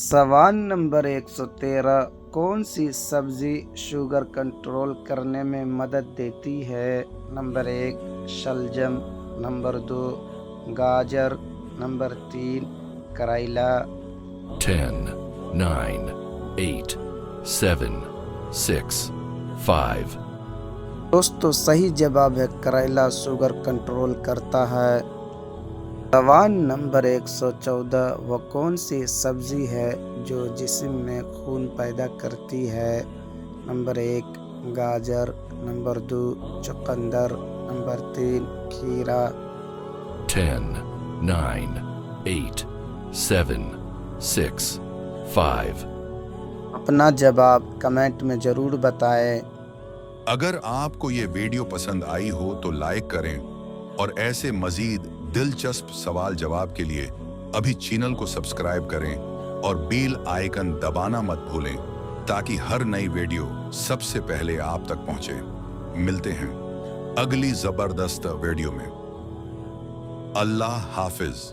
سوال نمبر 113، کون سی سبزی شوگر کنٹرول کرنے میں مدد دیتی ہے؟ نمبر 1 شلجم، نمبر 2 گاجر، نمبر 3 کریلا۔ 10, 9, 8, 7, 6, 5. دوستو صحیح جواب ہے کریلا شوگر کنٹرول کرتا ہے۔ سوال نمبر 114، وہ کون سی سبزی ہے جو جسم میں خون پیدا کرتی ہے؟ نمبر 1 گاجر، نمبر 2 چقندر، نمبر 3 کھیرا۔ 10, 9, 8, 7, 6, 5. اپنا جواب کمنٹ میں ضرور بتائیں۔ اگر آپ کو یہ ویڈیو پسند آئی ہو تو لائک کریں اور ایسے مزید دلچسپ سوال جواب کے لیے ابھی چینل کو سبسکرائب کریں اور بیل آئیکن دبانا مت بھولیں تاکہ ہر نئی ویڈیو سب سے پہلے آپ تک پہنچے۔ ملتے ہیں اگلی زبردست ویڈیو میں۔ اللہ حافظ۔